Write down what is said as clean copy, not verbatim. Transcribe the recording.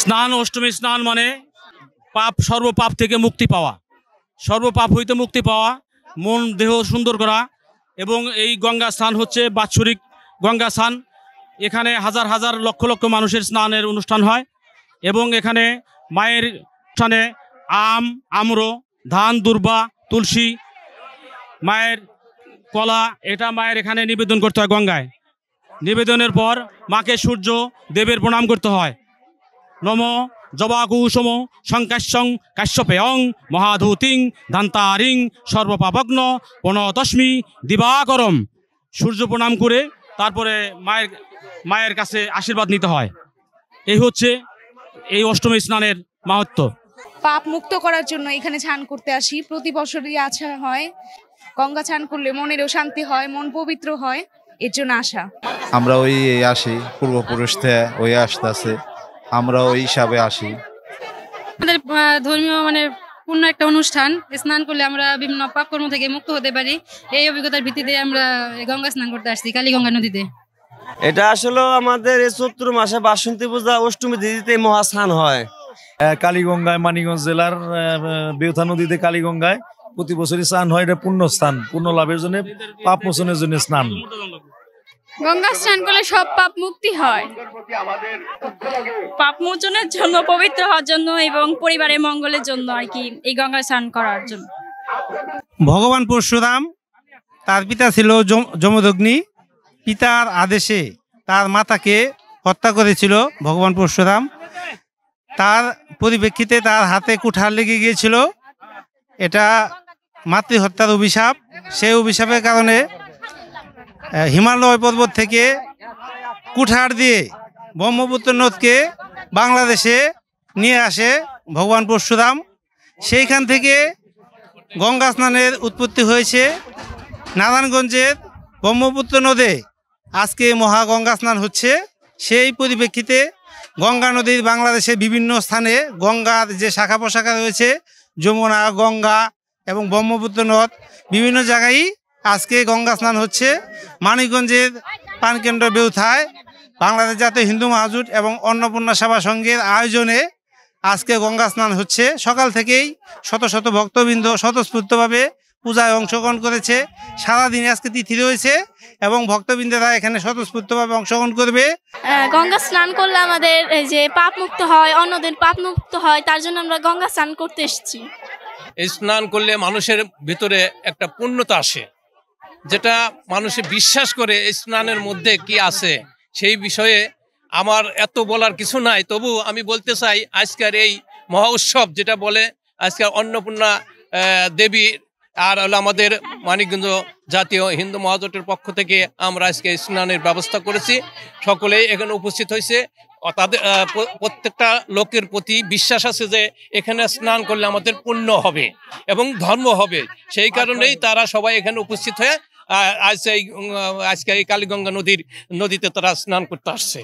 স্নান, অষ্টমী স্নান মানে পাপ, সর্বপাপ থেকে মুক্তি পাওয়া, সর্বপাপ হইতে মুক্তি পাওয়া, মন দেহ সুন্দর করা। এবং এই গঙ্গা স্নান হচ্ছে বাৎসরিক গঙ্গা স্নান। এখানে হাজার হাজার লক্ষ লক্ষ মানুষের স্নানের অনুষ্ঠান হয়। এবং এখানে মায়ের স্থানে আম, আম্র, ধান, দুর্বা, তুলসী, মায়ের কলা, এটা মায়ের এখানে নিবেদন করতে হয় গঙ্গায়। নিবেদনের পর মাকে সূর্য দেবের প্রণাম করতে হয়। নম জবাকুসুম সংকাশ্যং কাশ্যপেয়ং মহাধূতিং ধান্তারিং সর্বপাপগ্ন প্রণতস্মি দিবাকরম। সূর্য প্রণাম করে তারপরে মায়ের কাছে আশীর্বাদ নিতে হয়। এই হচ্ছে এই অষ্টমী স্নানের মাহাত্ম্য। পাপ মুক্ত করার জন্য এখানে স্নান করতে আসি, প্রতি বছরই আসা হয়। গঙ্গা স্নান করলে মনেরও শান্তি হয়, মন পবিত্র হয়, এর জন্য আসা। আমরা ওই আসি, পূর্বপুরুষ থেকে ওই আসতেছে, আমরা ওই হিসাবে আসি। আমাদের ধর্মীয় পূর্ণ একটা অনুষ্ঠান। স্নান করলে আমরা বিভিন্ন পাপ কর্ম থেকে মুক্ত হতে পারি। এই অভিজ্ঞতার ভিত্তিতে আমরা গঙ্গা স্নান করতে আসছি কালীগঙ্গা নদীতে। এটা আসলে আমাদের এই চৈত্র মাসে বাসন্তী পূজা অষ্টমী তিথিতে মহা স্নান হয়। কালীগঙ্গায়, মানিকগঞ্জ জেলার বেউথা নদীতে কালীগঙ্গায় প্রতি বছরই স্নান হয়। এটা পুণ্য স্থান, পুণ্য লাভের জন্য, পাপ মোচনের জন্য স্নান। গঙ্গা স্নান করলে সব পাপ মুক্তি হয়, পাপ মোচনের জন্য, পবিত্র হওয়ার জন্য এবং পরিবারের মঙ্গলের জন্য আর কি এই গঙ্গা স্নান করার জন্য। ভগবান পরশুরাম, তার পিতা ছিল যমদগ্নি। পিতার আদেশে তার মাতাকে হত্যা করেছিল ভগবান পরশুরাম। তার পরিপ্রেক্ষিতে তার হাতে কুঠার লেগে গিয়েছিল। এটা মাতৃহত্যার অভিশাপ। সেই অভিশাপের কারণে হিমালয় পর্বত থেকে কুঠার দিয়ে ব্রহ্মপুত্র নদকে বাংলাদেশে নিয়ে আসে ভগবান পরশুরাম। সেইখান থেকে গঙ্গা স্নানের উৎপত্তি হয়েছে। নারায়ণগঞ্জের ব্রহ্মপুত্র নদে আজকে মহাগঙ্গা স্নান হচ্ছে। সেই পরিপ্রেক্ষিতে গঙ্গা নদীর বাংলাদেশে বিভিন্ন স্থানে গঙ্গার যে শাখা প্রশাখা রয়েছে, যমুনা, গঙ্গা এবং ব্রহ্মপুত্র নদ, বিভিন্ন জায়গায় আজকে গঙ্গা স্নান হচ্ছে। মানিকগঞ্জের প্রাণকেন্দ্র বেউথায় বাংলাদেশ জাতীয় হিন্দু মহাজোট এবং অন্নপূর্ণা সেবা সংঘের আয়োজনে আজকে গঙ্গা স্নান হচ্ছে। সকাল থেকেই শত শত ভক্তবৃন্দ স্বতঃস্ফূর্তভাবে পূজায় অংশগ্রহণ করেছে। সারাদিনে আজকে তিথি রয়েছে এবং ভক্তবৃন্দরা এখানে স্বতঃস্ফূর্তভাবে অংশগ্রহণ করবে। গঙ্গা স্নান করলে আমাদের যে পাপ মুক্ত হয়, অন্যদের পাপ মুক্ত হয়, তার জন্য আমরা গঙ্গা স্নান করতে এসেছি। এই স্নান করলে মানুষের ভিতরে একটা পূর্ণতা আসে, যেটা মানুষে বিশ্বাস করে এই স্নানের মধ্যে কি আছে সেই বিষয়ে আমার এত বলার কিছু নাই। তবু আমি বলতে চাই, আজকের এই মহা উৎসব যেটা বলে, আজকের অন্নপূর্ণা দেবী আর হলো আমাদের মানিকগঞ্জ জাতীয় হিন্দু মহাজোটের পক্ষ থেকে আমরা আজকে স্নানের ব্যবস্থা করেছি। সকলেই এখানে উপস্থিত হয়েছে। তাদের প্রত্যেকটা লোকের প্রতি বিশ্বাস আছে যে এখানে স্নান করলে আমাদের পুণ্য হবে এবং ধর্ম হবে। সেই কারণেই তারা সবাই এখানে উপস্থিত হয়ে আজকে এই কালীগঙ্গা নদীতে তারা স্নান করতে আসছে।